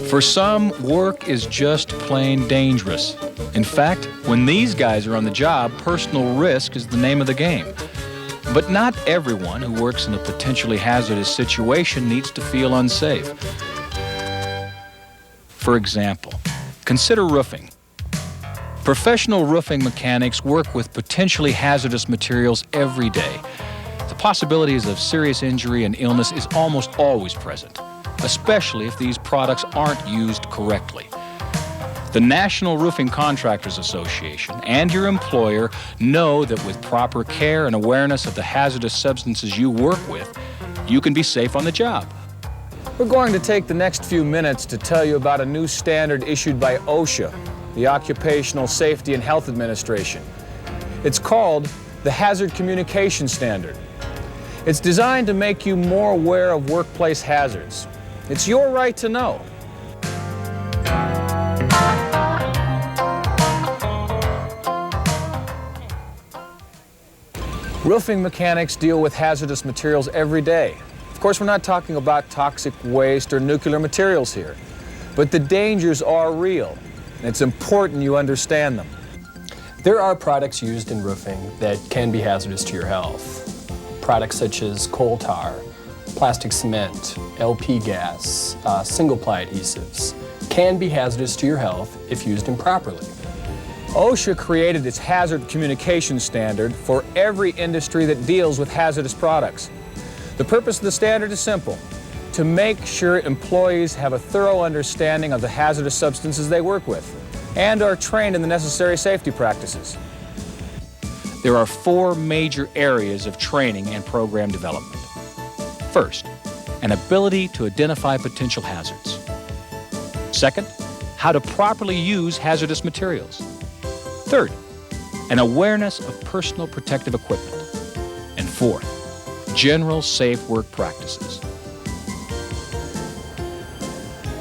For some, work is just plain dangerous. In fact, when these guys are on the job, personal risk is the name of the game. But not everyone who works in a potentially hazardous situation needs to feel unsafe. For example, consider roofing. Professional roofing mechanics work with potentially hazardous materials every day. The possibilities of serious injury and illness is almost always present, especially if these products aren't used correctly. The National Roofing Contractors Association and your employer know that with proper care and awareness of the hazardous substances you work with, you can be safe on the job. We're going to take the next few minutes to tell you about a new standard issued by OSHA, the Occupational Safety and Health Administration. It's called the Hazard Communication Standard. It's designed to make you more aware of workplace hazards. It's your right to know. Roofing mechanics deal with hazardous materials every day. Of course, we're not talking about toxic waste or nuclear materials here, but the dangers are real, and it's important you understand them. There are products used in roofing that can be hazardous to your health. Products such as coal tar, plastic cement, LP gas, single-ply adhesives can be hazardous to your health if used improperly. OSHA created its hazard communication standard for every industry that deals with hazardous products. The purpose of the standard is simple: to make sure employees have a thorough understanding of the hazardous substances they work with and are trained in the necessary safety practices. There are 4 major areas of training and program development. First, an ability to identify potential hazards. Second, how to properly use hazardous materials. Third, an awareness of personal protective equipment. And fourth, general safe work practices.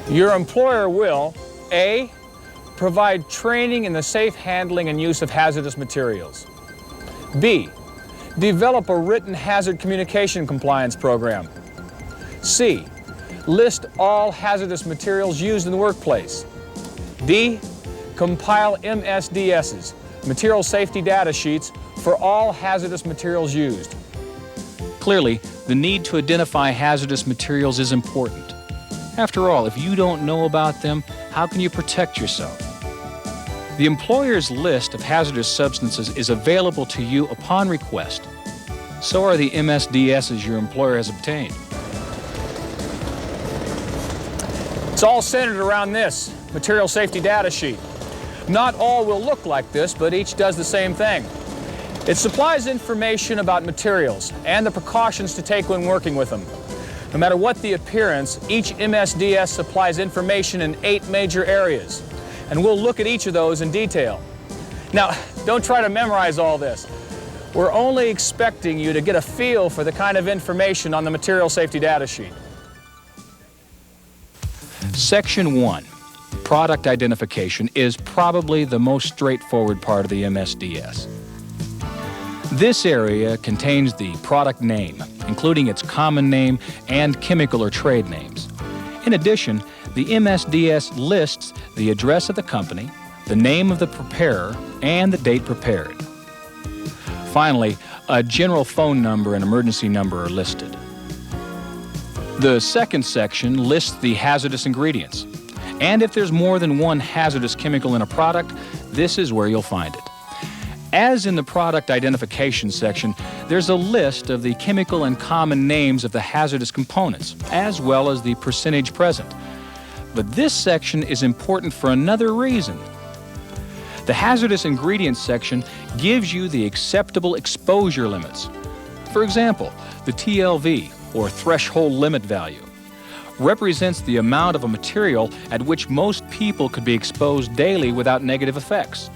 Your employer will, A, provide training in the safe handling and use of hazardous materials. B, develop a written hazard communication compliance program. C, list all hazardous materials used in the workplace. D, compile MSDSs, material safety data sheets, for all hazardous materials used. Clearly, the need to identify hazardous materials is important. After all, if you don't know about them, how can you protect yourself? The employer's list of hazardous substances is available to you upon request. So are the MSDSs your employer has obtained. It's all centered around this material safety data sheet. Not all will look like this, but each does the same thing. It supplies information about materials and the precautions to take when working with them. No matter what the appearance, each MSDS supplies information in 8 major areas, and we'll look at each of those in detail. Now, don't try to memorize all this. We're only expecting you to get a feel for the kind of information on the material safety data sheet. Section 1, product identification, is probably the most straightforward part of the MSDS. This area contains the product name, including its common name and chemical or trade names. In addition, the MSDS lists the address of the company, the name of the preparer, and the date prepared. Finally, a general phone number and emergency number are listed. The second section lists the hazardous ingredients. And if there's more than one hazardous chemical in a product, this is where you'll find it. As in the product identification section, there's a list of the chemical and common names of the hazardous components, as well as the percentage present. But this section is important for another reason. The hazardous ingredients section gives you the acceptable exposure limits. For example, the TLV, or threshold limit value, represents the amount of a material at which most people could be exposed daily without negative effects.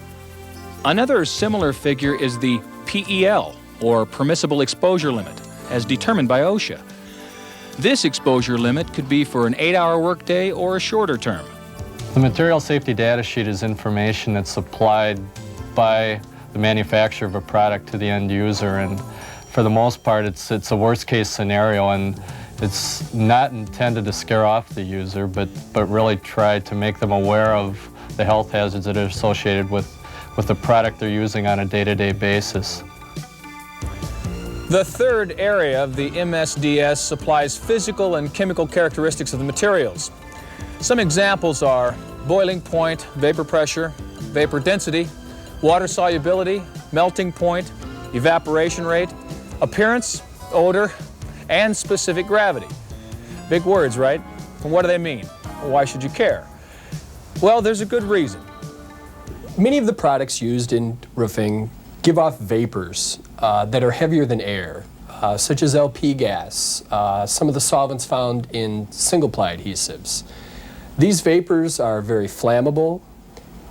Another similar figure is the PEL, or permissible exposure limit, as determined by OSHA. This exposure limit could be for an 8-hour workday or a shorter term. The material safety data sheet is information that's supplied by the manufacturer of a product to the end user, and for the most part it's a worst case scenario, and it's not intended to scare off the user, but really try to make them aware of the health hazards that are associated with the product they're using on a day-to-day basis. The third area of the MSDS supplies physical and chemical characteristics of the materials. Some examples are boiling point, vapor pressure, vapor density, water solubility, melting point, evaporation rate, appearance, odor, and specific gravity. Big words, right? And what do they mean? Why should you care? Well, there's a good reason. Many of the products used in roofing give off vapors that are heavier than air, such as LP gas, some of the solvents found in single-ply adhesives. These vapors are very flammable,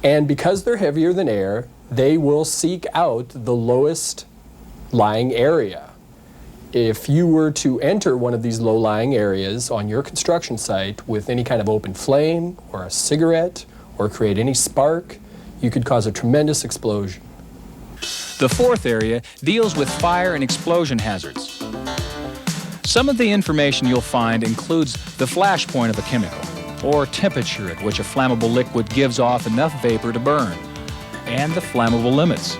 and because they're heavier than air, they will seek out the lowest lying area. If you were to enter one of these low-lying areas on your construction site with any kind of open flame or a cigarette or create any spark, you could cause a tremendous explosion. The fourth area deals with fire and explosion hazards. Some of the information you'll find includes the flash point of a chemical, or temperature at which a flammable liquid gives off enough vapor to burn, and the flammable limits.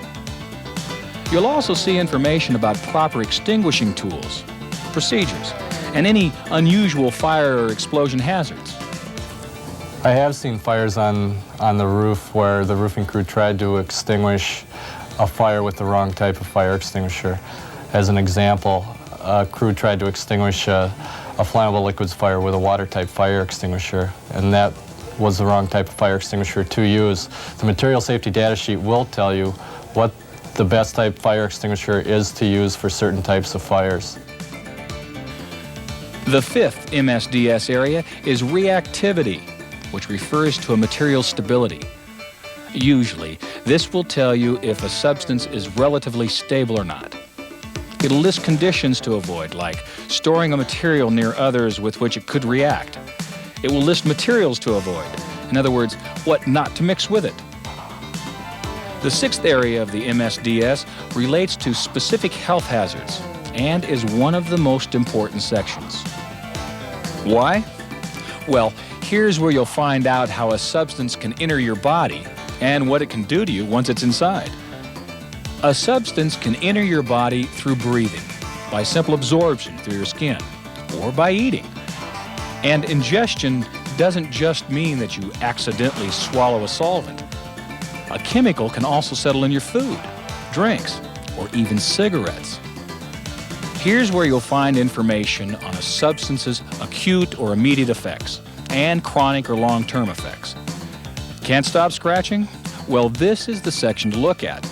You'll also see information about proper extinguishing tools, procedures, and any unusual fire or explosion hazards. I have seen fires on the roof where the roofing crew tried to extinguish a fire with the wrong type of fire extinguisher. As an example, a crew tried to extinguish a flammable liquids fire with a water-type fire extinguisher, and that was the wrong type of fire extinguisher to use. The material safety data sheet will tell you what the best type fire extinguisher is to use for certain types of fires. The fifth MSDS area is reactivity, which refers to a material's stability. Usually, this will tell you if a substance is relatively stable or not. It'll list conditions to avoid, like storing a material near others with which it could react. It will list materials to avoid, in other words, what not to mix with it. The sixth area of the MSDS relates to specific health hazards and is one of the most important sections. Why? Well, here's where you'll find out how a substance can enter your body and what it can do to you once it's inside. A substance can enter your body through breathing, by simple absorption through your skin, or by eating. And ingestion doesn't just mean that you accidentally swallow a solvent. A chemical can also settle in your food, drinks, or even cigarettes. Here's where you'll find information on a substance's acute or immediate effects and chronic or long-term effects. Can't stop scratching? Well, this is the section to look at.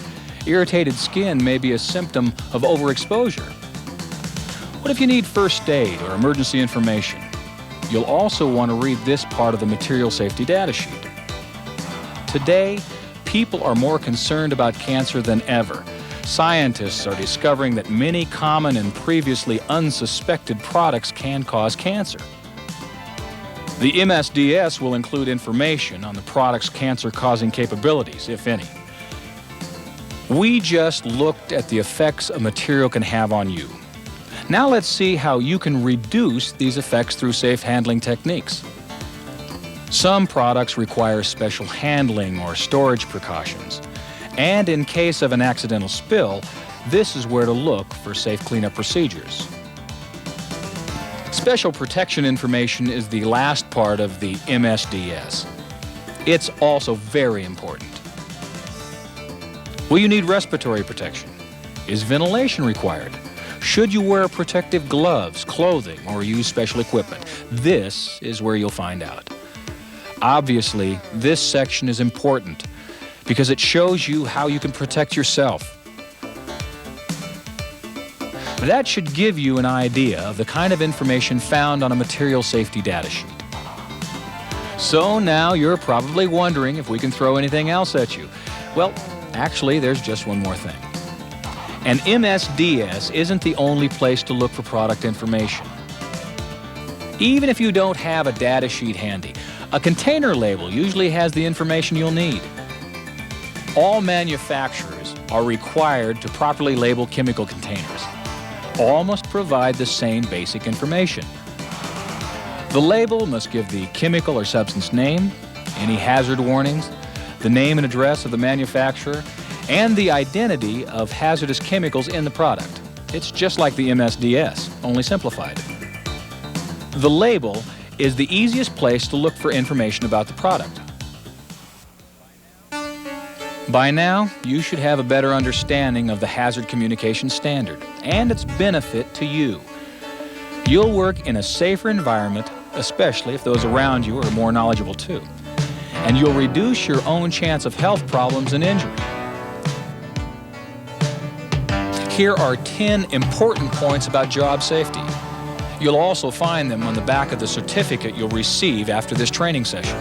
Irritated skin may be a symptom of overexposure. What if you need first aid or emergency information? You'll also want to read this part of the material safety data sheet. Today, people are more concerned about cancer than ever. Scientists are discovering that many common and previously unsuspected products can cause cancer. The MSDS will include information on the product's cancer-causing capabilities, if any. We just looked at the effects a material can have on you. Now let's see how you can reduce these effects through safe handling techniques. Some products require special handling or storage precautions. And in case of an accidental spill, this is where to look for safe cleanup procedures. Special protection information is the last part of the MSDS. It's also very important. Will you need respiratory protection? Is ventilation required? Should you wear protective gloves, clothing, or use special equipment? This is where you'll find out. Obviously, this section is important because it shows you how you can protect yourself. That should give you an idea of the kind of information found on a material safety data sheet. So now you're probably wondering if we can throw anything else at you. Well, actually, there's just one more thing. An MSDS isn't the only place to look for product information. Even if you don't have a data sheet handy, a container label usually has the information you'll need. All manufacturers are required to properly label chemical containers. All must provide the same basic information. The label must give the chemical or substance name, any hazard warnings, the name and address of the manufacturer, and the identity of hazardous chemicals in the product. It's just like the MSDS, only simplified. The label is the easiest place to look for information about the product. By now, you should have a better understanding of the Hazard Communication Standard and its benefit to you. You'll work in a safer environment, especially if those around you are more knowledgeable too. And you'll reduce your own chance of health problems and injury. Here are 10 important points about job safety. You'll also find them on the back of the certificate you'll receive after this training session.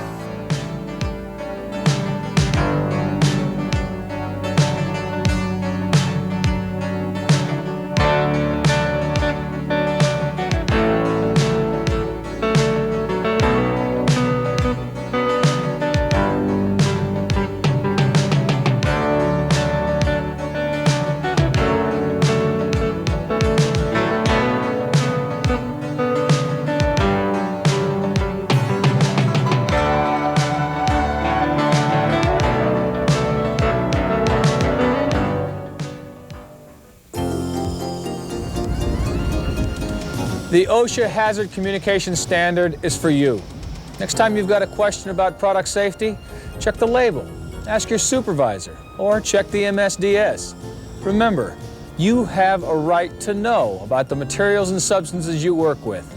The OSHA Hazard Communication Standard is for you. Next time you've got a question about product safety, check the label, ask your supervisor, or check the MSDS. Remember, you have a right to know about the materials and substances you work with.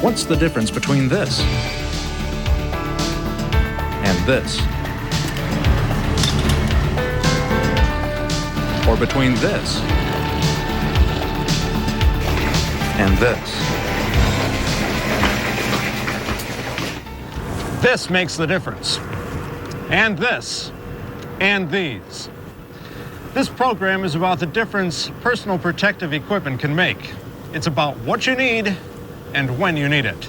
What's the difference between this and this? Or between this and this? This makes the difference. And this. And these. This program is about the difference personal protective equipment can make. It's about what you need and when you need it.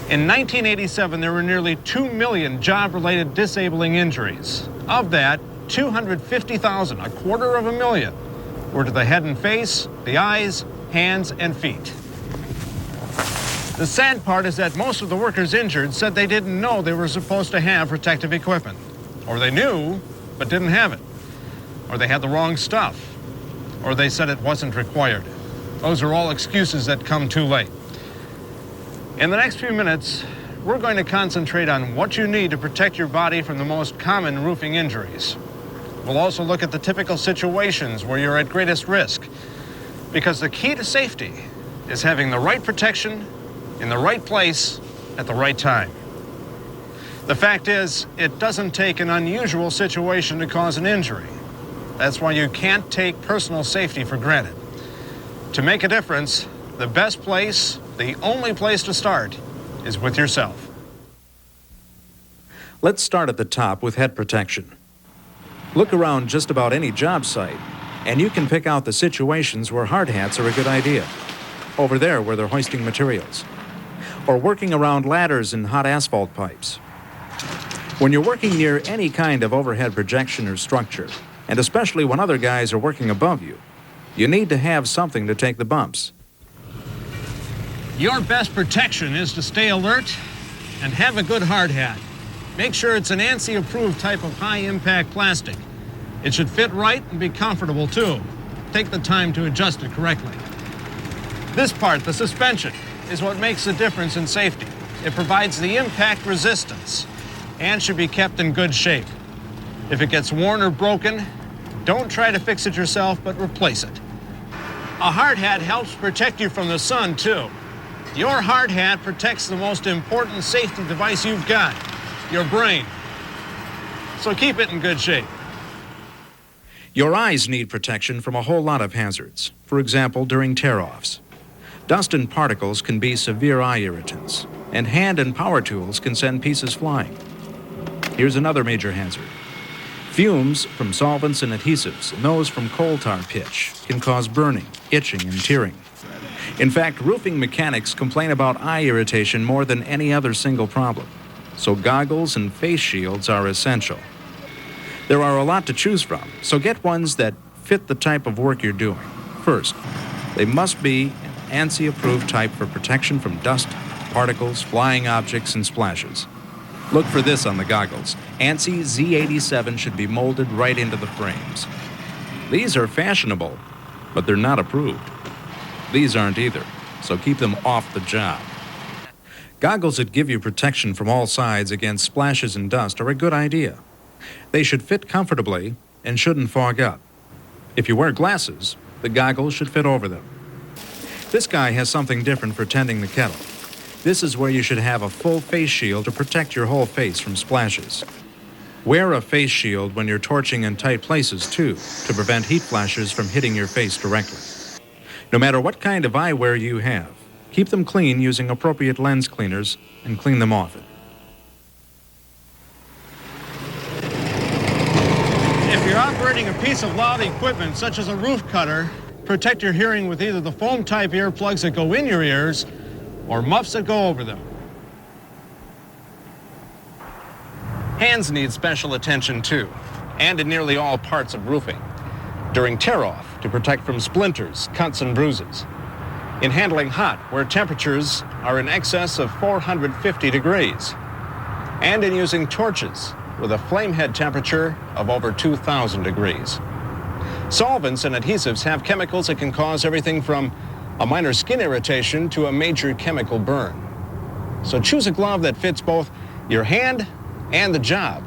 In 1987, there were nearly 2 million job-related disabling injuries. Of that, 250,000, a quarter of a million, were to the head and face, the eyes, hands, and feet. The sad part is that most of the workers injured said they didn't know they were supposed to have protective equipment. Or they knew, but didn't have it. Or they had the wrong stuff. Or they said it wasn't required. Those are all excuses that come too late. In the next few minutes, we're going to concentrate on what you need to protect your body from the most common roofing injuries. We'll also look at the typical situations where you're at greatest risk, because the key to safety is having the right protection in the right place at the right time. The fact is, it doesn't take an unusual situation to cause an injury. That's why you can't take personal safety for granted. To make a difference, the best place, the only place to start, is with yourself. Let's start at the top with head protection. Look around just about any job site, and you can pick out the situations where hard hats are a good idea. Over there where they're hoisting materials. Or working around ladders and hot asphalt pipes. When you're working near any kind of overhead projection or structure, And especially when other guys are working above you, you need to have something to take the bumps. Your best protection is to stay alert and have a good hard hat. Make sure it's an ANSI-approved type of high-impact plastic. It should fit right and be comfortable, too. Take the time to adjust it correctly. This part, the suspension, is what makes the difference in safety. It provides the impact resistance and should be kept in good shape. If it gets worn or broken, don't try to fix it yourself, but replace it. A hard hat helps protect you from the sun, too. Your hard hat protects the most important safety device you've got, your brain. So keep it in good shape. Your eyes need protection from a whole lot of hazards. For example, during tear-offs. Dust and particles can be severe eye irritants, and hand and power tools can send pieces flying. Here's another major hazard. Fumes from solvents and adhesives, and those from coal tar pitch, can cause burning, itching, and tearing. In fact, roofing mechanics complain about eye irritation more than any other single problem. So goggles and face shields are essential. There are a lot to choose from, so get ones that fit the type of work you're doing. First, they must be an ANSI-approved type for protection from dust, particles, flying objects, and splashes. Look for this on the goggles. ANSI Z87 should be molded right into the frames. These are fashionable, but they're not approved. These aren't either, so keep them off the job. Goggles that give you protection from all sides against splashes and dust are a good idea. They should fit comfortably and shouldn't fog up. If you wear glasses, the goggles should fit over them. This guy has something different for tending the kettle. This is where you should have a full face shield to protect your whole face from splashes. Wear a face shield when you're torching in tight places, too, to prevent heat flashes from hitting your face directly. No matter what kind of eyewear you have, keep them clean using appropriate lens cleaners and clean them often. If you're operating a piece of loud equipment, such as a roof cutter, protect your hearing with either the foam-type earplugs that go in your ears or muffs that go over them. Hands need special attention, too, and in nearly all parts of roofing. During tear-off, to protect from splinters, cuts, and bruises. In handling hot, where temperatures are in excess of 450 degrees. And in using torches, with a flame head temperature of over 2,000 degrees. Solvents and adhesives have chemicals that can cause everything from a minor skin irritation to a major chemical burn. So choose a glove that fits both your hand and the job.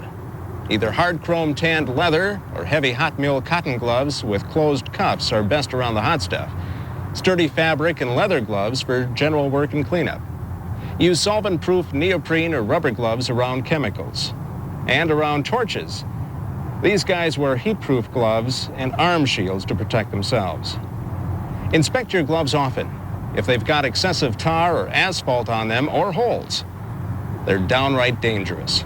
Either hard chrome tanned leather or heavy hot mill cotton gloves with closed cuffs are best around the hot stuff. Sturdy fabric and leather gloves for general work and cleanup. Use solvent-proof neoprene or rubber gloves around chemicals and around torches. These guys wear heat-proof gloves and arm shields to protect themselves. Inspect your gloves often. If they've got excessive tar or asphalt on them or holes, they're downright dangerous.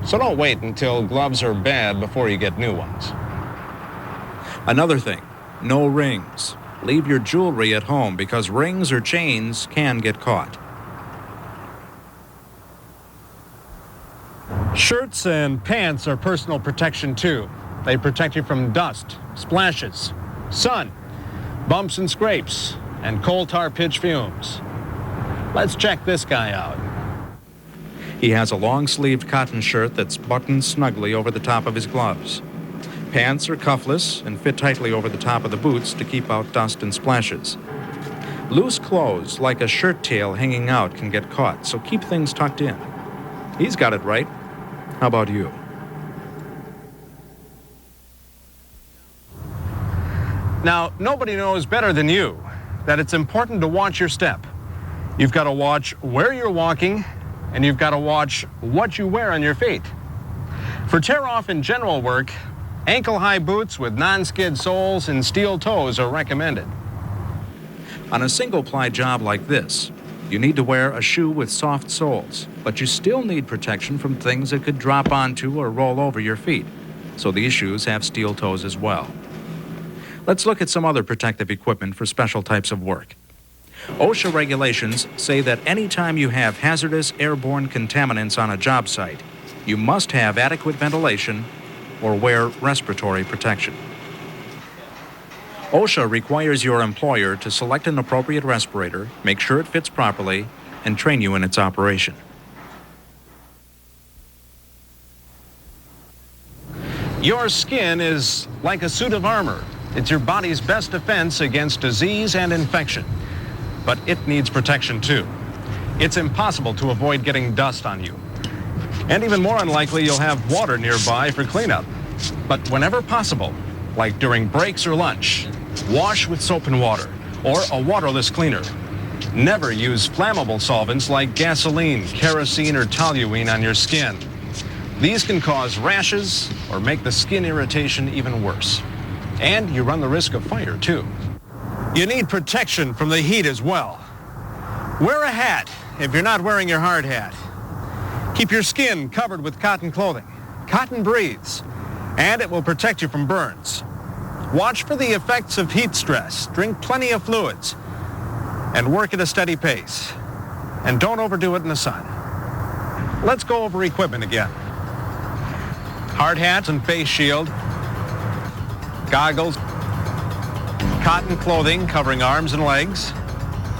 So don't wait until gloves are bad before you get new ones. Another thing, no rings. Leave your jewelry at home because rings or chains can get caught. Shirts and pants are personal protection, too. They protect you from dust, splashes, sun, bumps and scrapes, and coal tar pitch fumes. Let's check this guy out. He has a long-sleeved cotton shirt that's buttoned snugly over the top of his gloves. Pants are cuffless and fit tightly over the top of the boots to keep out dust and splashes. Loose clothes, like a shirt tail hanging out, can get caught, so keep things tucked in. He's got it right. How about you? Now, nobody knows better than you that it's important to watch your step. You've got to watch where you're walking, and you've got to watch what you wear on your feet. For tear-off and general work, ankle-high boots with non-skid soles and steel toes are recommended. On a single-ply job like this, you need to wear a shoe with soft soles, but you still need protection from things that could drop onto or roll over your feet, so these shoes have steel toes as well. Let's look at some other protective equipment for special types of work. OSHA regulations say that anytime you have hazardous airborne contaminants on a job site, you must have adequate ventilation or wear respiratory protection. OSHA requires your employer to select an appropriate respirator, make sure it fits properly, and train you in its operation. Your skin is like a suit of armor. It's your body's best defense against disease and infection. But it needs protection too. It's impossible to avoid getting dust on you. And even more unlikely, you'll have water nearby for cleanup. But whenever possible, like during breaks or lunch, wash with soap and water or a waterless cleaner. Never use flammable solvents like gasoline, kerosene, or toluene on your skin. These can cause rashes or make the skin irritation even worse. And you run the risk of fire, too. You need protection from the heat as well. Wear a hat if you're not wearing your hard hat. Keep your skin covered with cotton clothing. Cotton breathes, and it will protect you from burns. Watch for the effects of heat stress. Drink plenty of fluids, and work at a steady pace. And don't overdo it in the sun. Let's go over equipment again. Hard hats and face shield, goggles, cotton clothing covering arms and legs,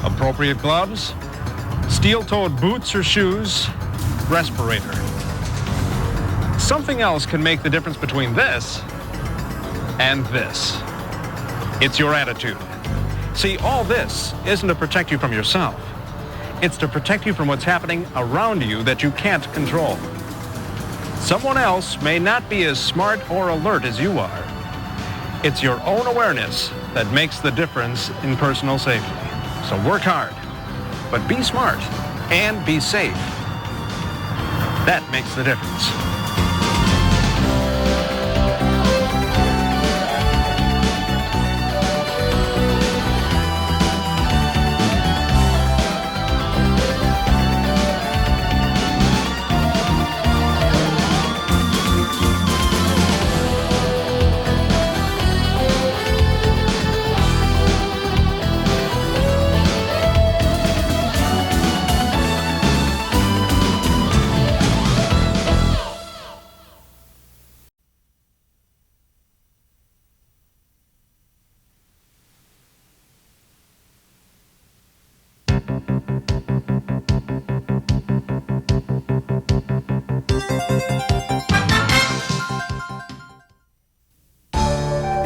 appropriate gloves, steel-toed boots or shoes, respirator. Something else can make the difference between this and this. It's your attitude. See, all this isn't to protect you from yourself. It's to protect you from what's happening around you that you can't control. Someone else may not be as smart or alert as you are. It's your own awareness that makes the difference in personal safety. So work hard, but be smart and be safe. That makes the difference.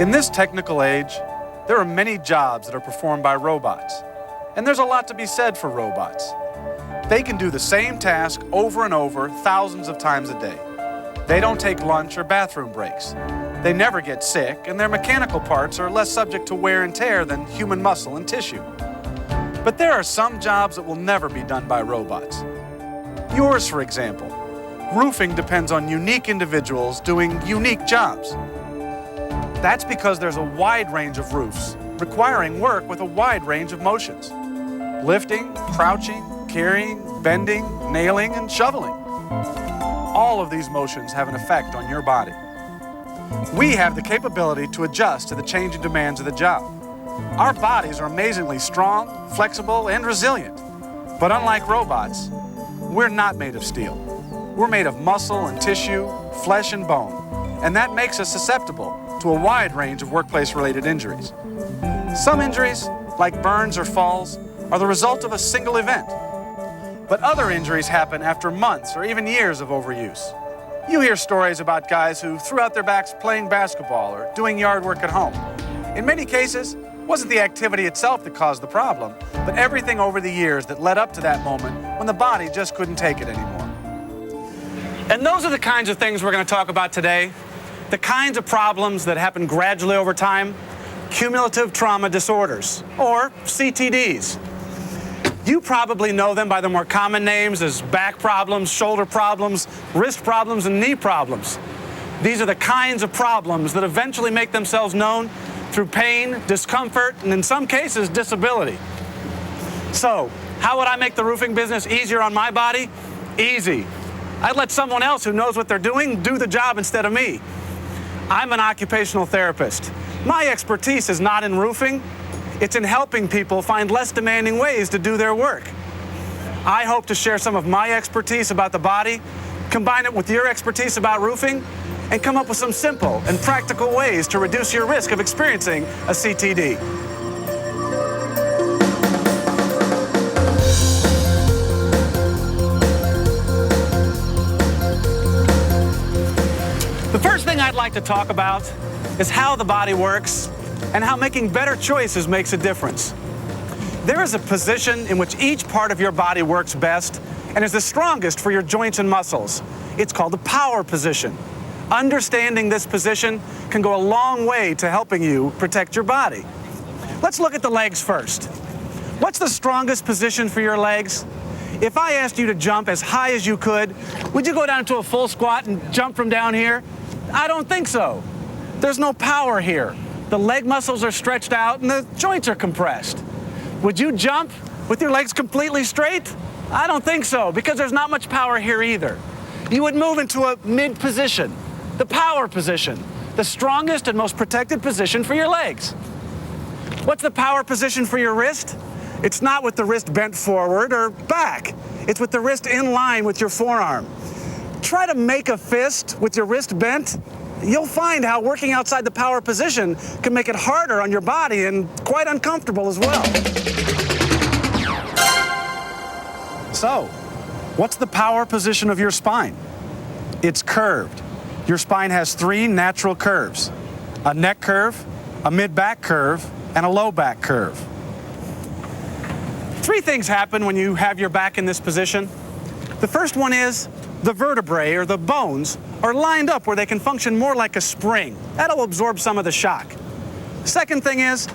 In this technical age, there are many jobs that are performed by robots, and there's a lot to be said for robots. They can do the same task over and over thousands of times a day. They don't take lunch or bathroom breaks. They never get sick, and their mechanical parts are less subject to wear and tear than human muscle and tissue. But there are some jobs that will never be done by robots. Yours, for example. Roofing depends on unique individuals doing unique jobs. That's because there's a wide range of roofs requiring work with a wide range of motions. Lifting, crouching, carrying, bending, nailing, and shoveling. All of these motions have an effect on your body. We have the capability to adjust to the changing demands of the job. Our bodies are amazingly strong, flexible, and resilient. But unlike robots, we're not made of steel. We're made of muscle and tissue, flesh and bone, and that makes us susceptible to a wide range of workplace-related injuries. Some injuries, like burns or falls, are the result of a single event. But other injuries happen after months or even years of overuse. You hear stories about guys who threw out their backs playing basketball or doing yard work at home. In many cases, it wasn't the activity itself that caused the problem, but everything over the years that led up to that moment when the body just couldn't take it anymore. And those are the kinds of things we're going to talk about today. The kinds of problems that happen gradually over time, cumulative trauma disorders, or CTDs. You probably know them by the more common names as back problems, shoulder problems, wrist problems, and knee problems. These are the kinds of problems that eventually make themselves known through pain, discomfort, and in some cases, disability. So, how would I make the roofing business easier on my body? Easy. I'd let someone else who knows what they're doing do the job instead of me. I'm an occupational therapist. My expertise is not in roofing. It's in helping people find less demanding ways to do their work. I hope to share some of my expertise about the body, Combine it with your expertise about roofing and come up with some simple and practical ways to reduce your risk of experiencing a CTD. The first thing I'd like to talk about is how the body works and how making better choices makes a difference. There is a position in which each part of your body works best and is the strongest for your joints and muscles. It's called the power position. Understanding this position can go a long way to helping you protect your body. Let's look at the legs first. What's the strongest position for your legs? If I asked you to jump as high as you could, would you go down to a full squat and jump from down here? I don't think so. There's no power here. The leg muscles are stretched out and the joints are compressed. Would you jump with your legs completely straight? I don't think so, because there's not much power here either. You would move into a mid position, the power position, the strongest and most protected position for your legs. What's the power position for your wrist? It's not with the wrist bent forward or back. It's with the wrist in line with your forearm. Try to make a fist with your wrist bent. You'll find how working outside the power position can make it harder on your body and quite uncomfortable as well. So, what's the power position of your spine? It's curved. Your spine has 3 natural curves: a neck curve, a mid-back curve, and a low back curve. 3 things happen when you have your back in this position. The first one is the vertebrae, or the bones, are lined up where they can function more like a spring. That'll absorb some of the shock. Second thing is,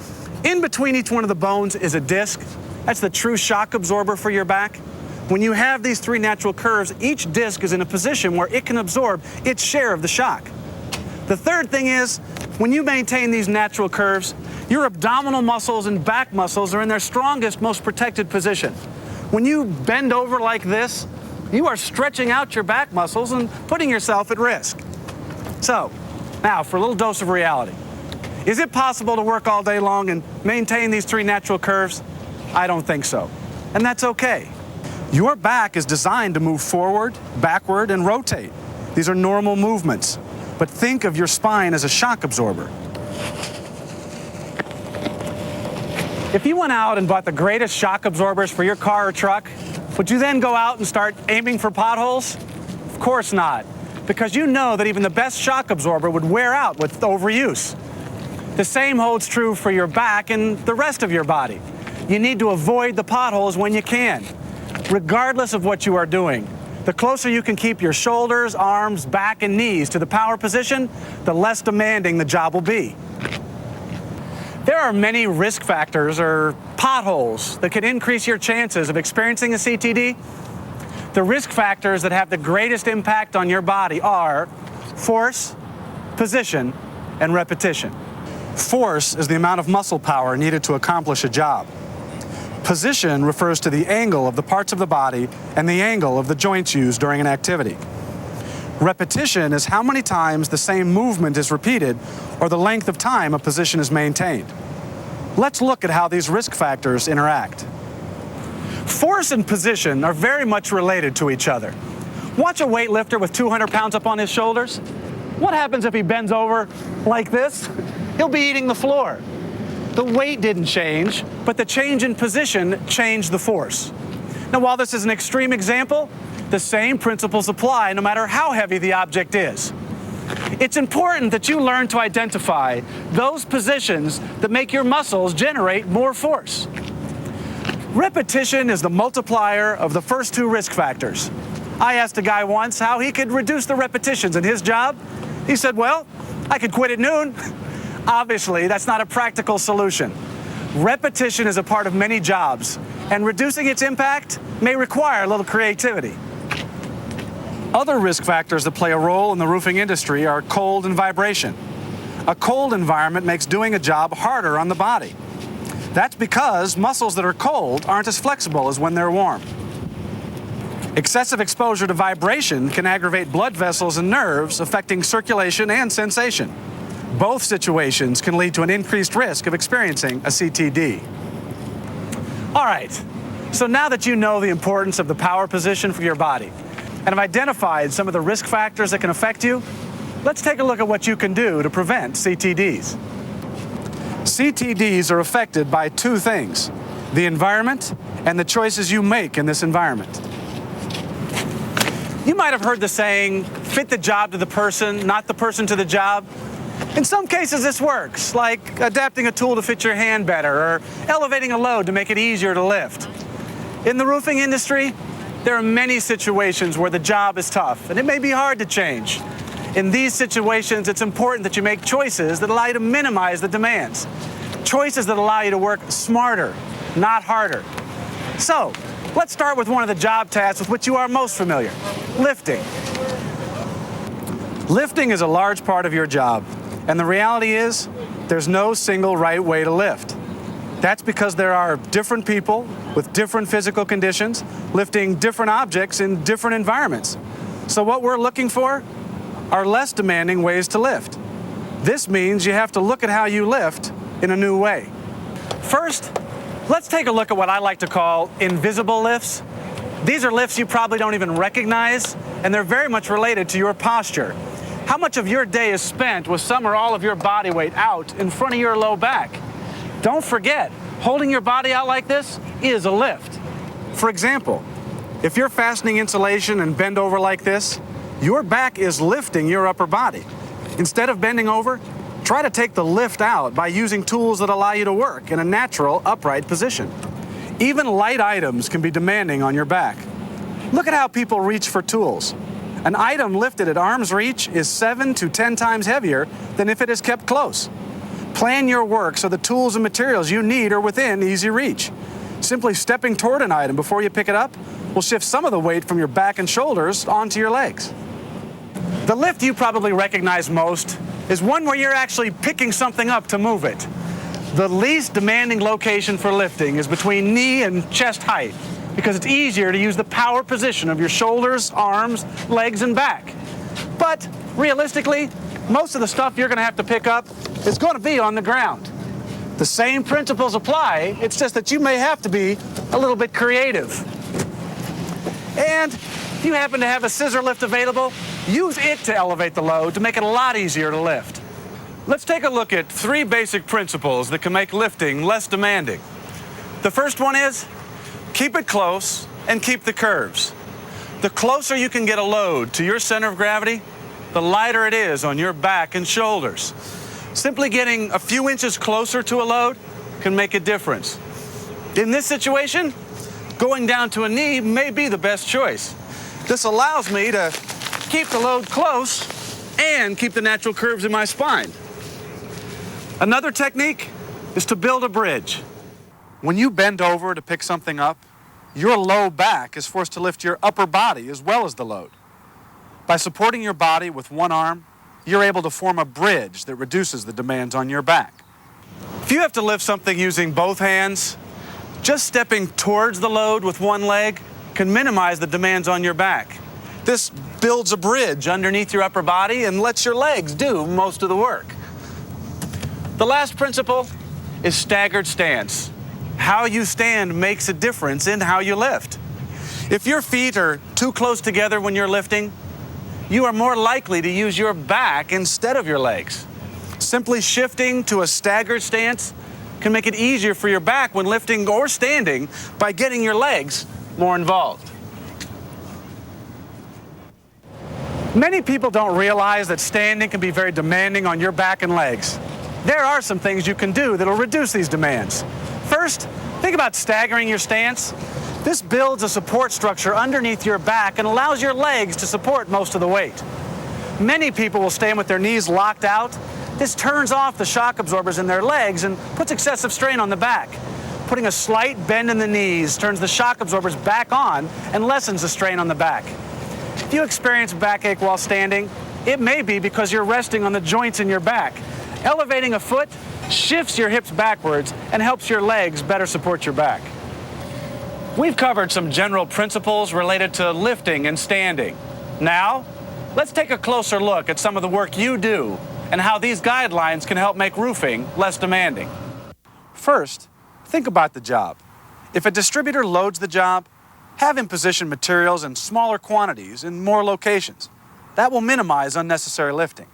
in between each one of the bones is a disc. That's the true shock absorber for your back. When you have these 3 natural curves, each disc is in a position where it can absorb its share of the shock. The third thing is, when you maintain these natural curves, your abdominal muscles and back muscles are in their strongest, most protected position. When you bend over like this, you are stretching out your back muscles and putting yourself at risk. So, now for a little dose of reality. Is it possible to work all day long and maintain these 3 natural curves? I don't think so. And that's okay. Your back is designed to move forward, backward, and rotate. These are normal movements. But think of your spine as a shock absorber. If you went out and bought the greatest shock absorbers for your car or truck, would you then go out and start aiming for potholes? Of course not, because you know that even the best shock absorber would wear out with overuse. The same holds true for your back and the rest of your body. You need to avoid the potholes when you can, regardless of what you are doing. The closer you can keep your shoulders, arms, back, and knees to the power position, the less demanding the job will be. There are many risk factors or potholes that can increase your chances of experiencing a CTD. The risk factors that have the greatest impact on your body are force, position, and repetition. Force is the amount of muscle power needed to accomplish a job. Position refers to the angle of the parts of the body and the angle of the joints used during an activity. Repetition is how many times the same movement is repeated or the length of time a position is maintained. Let's look at how these risk factors interact. Force and position are very much related to each other. Watch a weightlifter with 200 pounds up on his shoulders. What happens if he bends over like this? He'll be eating the floor. The weight didn't change, but the change in position changed the force. Now, while this is an extreme example, the same principles apply no matter how heavy the object is. It's important that you learn to identify those positions that make your muscles generate more force. Repetition is the multiplier of the first 2 risk factors. I asked a guy once how he could reduce the repetitions in his job. He said, well, I could quit at noon. Obviously, that's not a practical solution. Repetition is a part of many jobs, and reducing its impact may require a little creativity. Other risk factors that play a role in the roofing industry are cold and vibration. A cold environment makes doing a job harder on the body. That's because muscles that are cold aren't as flexible as when they're warm. Excessive exposure to vibration can aggravate blood vessels and nerves, affecting circulation and sensation. Both situations can lead to an increased risk of experiencing a CTD. All right, so now that you know the importance of the power position for your body, and have identified some of the risk factors that can affect you, let's take a look at what you can do to prevent CTDs. CTDs are affected by two things: the environment and the choices you make in this environment. You might have heard the saying, fit the job to the person, not the person to the job. In some cases this works, like adapting a tool to fit your hand better or elevating a load to make it easier to lift. In the roofing industry, there are many situations where the job is tough and it may be hard to change. In these situations, it's important that you make choices that allow you to minimize the demands. Choices that allow you to work smarter, not harder. So, let's start with one of the job tasks with which you are most familiar: lifting. Lifting is a large part of your job, and the reality is there's no single right way to lift. That's because there are different people with different physical conditions lifting different objects in different environments. So what we're looking for are less demanding ways to lift. This means you have to look at how you lift in a new way. First, let's take a look at what I like to call invisible lifts. These are lifts you probably don't even recognize, and they're very much related to your posture. How much of your day is spent with some or all of your body weight out in front of your low back? Don't forget, holding your body out like this is a lift. For example, if you're fastening insulation and bend over like this, your back is lifting your upper body. Instead of bending over, try to take the lift out by using tools that allow you to work in a natural, upright position. Even light items can be demanding on your back. Look at how people reach for tools. An item lifted at arm's reach is 7 to 10 times heavier than if it is kept close. Plan your work so the tools and materials you need are within easy reach. Simply stepping toward an item before you pick it up will shift some of the weight from your back and shoulders onto your legs. The lift you probably recognize most is one where you're actually picking something up to move it. The least demanding location for lifting is between knee and chest height because it's easier to use the power position of your shoulders, arms, legs, and back. But realistically, most of the stuff you're going to have to pick up is going to be on the ground. The same principles apply, it's just that you may have to be a little bit creative. And if you happen to have a scissor lift available, use it to elevate the load to make it a lot easier to lift. Let's take a look at 3 basic principles that can make lifting less demanding. The first one is keep it close and keep the curves. The closer you can get a load to your center of gravity, the lighter it is on your back and shoulders. Simply getting a few inches closer to a load can make a difference. In this situation, going down to a knee may be the best choice. This allows me to keep the load close and keep the natural curves in my spine. Another technique is to build a bridge. When you bend over to pick something up, your low back is forced to lift your upper body as well as the load. By supporting your body with one arm, you're able to form a bridge that reduces the demands on your back. If you have to lift something using both hands, just stepping towards the load with one leg can minimize the demands on your back. This builds a bridge underneath your upper body and lets your legs do most of the work. The last principle is staggered stance. How you stand makes a difference in how you lift. If your feet are too close together when you're lifting, you are more likely to use your back instead of your legs. Simply shifting to a staggered stance can make it easier for your back when lifting or standing by getting your legs more involved. Many people don't realize that standing can be very demanding on your back and legs. There are some things you can do that'll reduce these demands. First, think about staggering your stance. This builds a support structure underneath your back and allows your legs to support most of the weight. Many people will stand with their knees locked out. This turns off the shock absorbers in their legs and puts excessive strain on the back. Putting a slight bend in the knees turns the shock absorbers back on and lessens the strain on the back. If you experience backache while standing, it may be because you're resting on the joints in your back. Elevating a foot shifts your hips backwards and helps your legs better support your back. We've covered some general principles related to lifting and standing. Now, let's take a closer look at some of the work you do and how these guidelines can help make roofing less demanding. First, think about the job. If a distributor loads the job, Have him position materials in smaller quantities in more locations. That will minimize unnecessary lifting.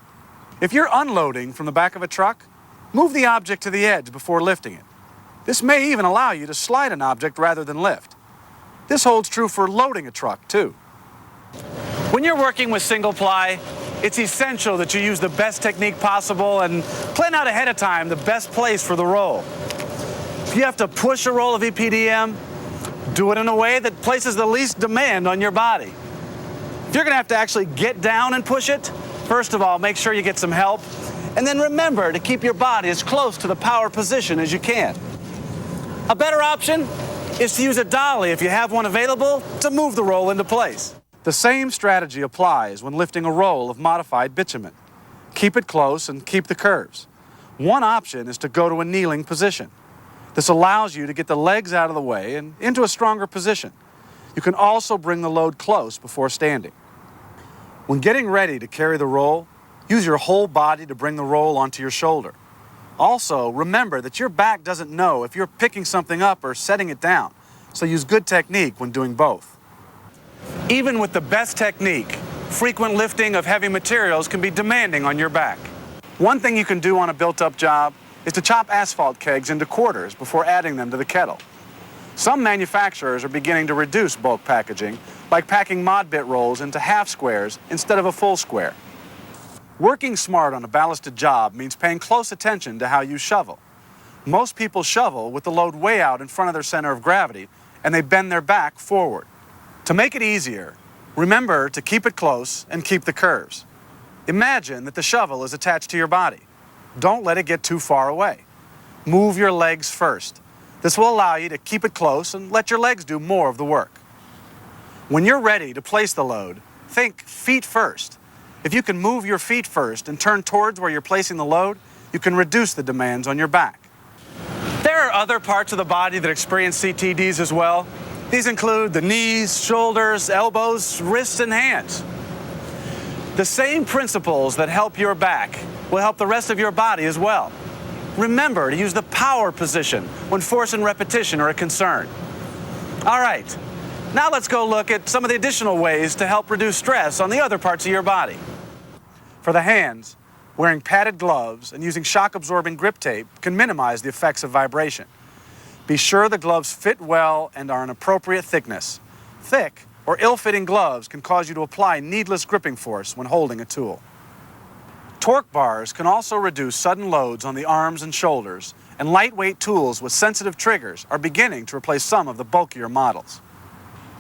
If you're unloading from the back of a truck, move the object to the edge before lifting it. This may even allow you to slide an object rather than lift. This holds true for loading a truck, too. When you're working with single ply, it's essential that you use the best technique possible and plan out ahead of time the best place for the roll. If you have to push a roll of EPDM, do it in a way that places the least demand on your body. If you're going to have to actually get down and push it, first of all, make sure you get some help, and then remember to keep your body as close to the power position as you can. A better option is to use a dolly if you have one available to move the roll into place. The same strategy applies when lifting a roll of modified bitumen. Keep it close and keep the curves. One option is to go to a kneeling position. This allows you to get the legs out of the way and into a stronger position. You can also bring the load close before standing. When getting ready to carry the roll, use your whole body to bring the roll onto your shoulder. Also, remember that your back doesn't know if you're picking something up or setting it down, so use good technique when doing both. Even with the best technique, frequent lifting of heavy materials can be demanding on your back. One thing you can do on a built-up job is to chop asphalt kegs into quarters before adding them to the kettle. Some manufacturers are beginning to reduce bulk packaging, like packing mod bit rolls into half squares instead of a full square. Working smart on a ballasted job means paying close attention to how you shovel. Most people shovel with the load way out in front of their center of gravity, and they bend their back forward. To make it easier, remember to keep it close and keep the curves. Imagine that the shovel is attached to your body. Don't let it get too far away. Move your legs first. This will allow you to keep it close and let your legs do more of the work. When you're ready to place the load, think feet first. If you can move your feet first and turn towards where you're placing the load, you can reduce the demands on your back. There are other parts of the body that experience CTDs as well. These include the knees, shoulders, elbows, wrists, and hands. The same principles that help your back will help the rest of your body as well. Remember to use the power position when force and repetition are a concern. All right, now let's go look at some of the additional ways to help reduce stress on the other parts of your body. For the hands, wearing padded gloves and using shock-absorbing grip tape can minimize the effects of vibration. Be sure the gloves fit well and are an appropriate thickness. Thick or ill-fitting gloves can cause you to apply needless gripping force when holding a tool. Torque bars can also reduce sudden loads on the arms and shoulders, and lightweight tools with sensitive triggers are beginning to replace some of the bulkier models.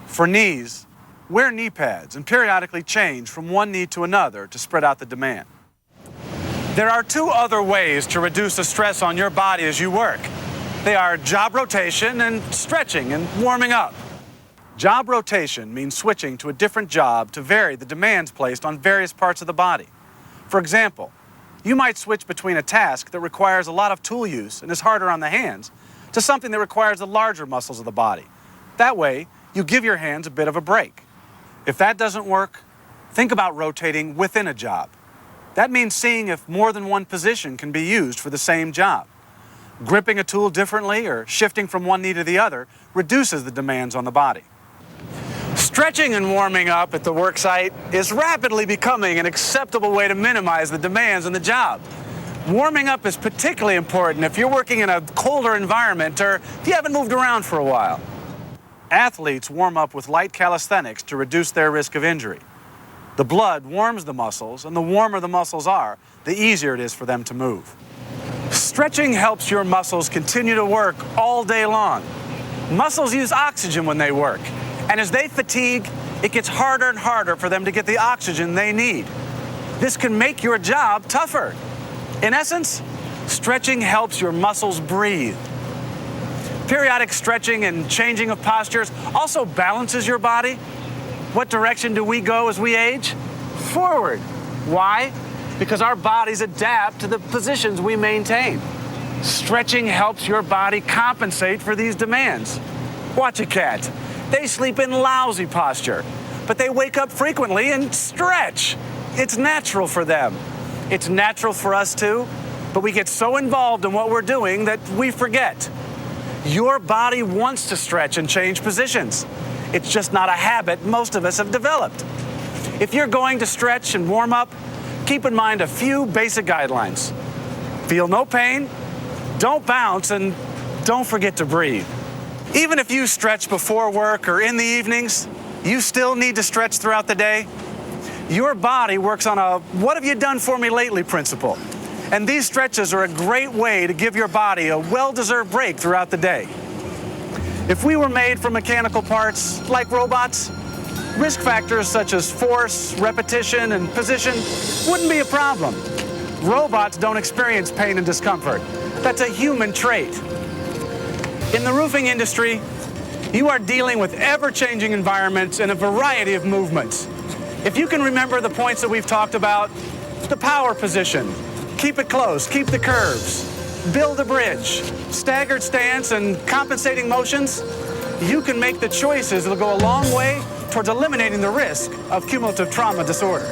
For knees, wear knee pads and periodically change from one knee to another to spread out the demand. There are two other ways to reduce the stress on your body as you work. They are job rotation and stretching and warming up. Job rotation means switching to a different job to vary the demands placed on various parts of the body. For example, you might switch between a task that requires a lot of tool use and is harder on the hands to something that requires the larger muscles of the body. That way, you give your hands a bit of a break. If that doesn't work, think about rotating within a job. That means seeing if more than one position can be used for the same job. Gripping a tool differently or shifting from one knee to the other reduces the demands on the body. Stretching and warming up at the work site is rapidly becoming an acceptable way to minimize the demands on the job. Warming up is particularly important if you're working in a colder environment or if you haven't moved around for a while. Athletes warm up with light calisthenics to reduce their risk of injury. The blood warms the muscles, and the warmer the muscles are, the easier it is for them to move. Stretching helps your muscles continue to work all day long. Muscles use oxygen when they work, and as they fatigue, it gets harder and harder for them to get the oxygen they need. This can make your job tougher. In essence, stretching helps your muscles breathe. Periodic stretching and changing of postures also balances your body. What direction do we go as we age? Forward. Why? Because our bodies adapt to the positions we maintain. Stretching helps your body compensate for these demands. Watch a cat. They sleep in lousy posture, but they wake up frequently and stretch. It's natural for them. It's natural for us too, but we get so involved in what we're doing that we forget. Your body wants to stretch and change positions. It's just not a habit most of us have developed. If you're going to stretch and warm up, keep in mind a few basic guidelines. Feel no pain, don't bounce, and don't forget to breathe. Even if you stretch before work or in the evenings, you still need to stretch throughout the day. Your body works on a what have you done for me lately principle. And these stretches are a great way to give your body a well-deserved break throughout the day. If we were made from mechanical parts like robots, risk factors such as force, repetition, and position wouldn't be a problem. Robots don't experience pain and discomfort. That's a human trait. In the roofing industry, you are dealing with ever-changing environments and a variety of movements. If you can remember the points that we've talked about, the power position, keep it close, keep the curves, build a bridge, staggered stance, and compensating motions, you can make the choices that'll go a long way towards eliminating the risk of cumulative trauma disorder.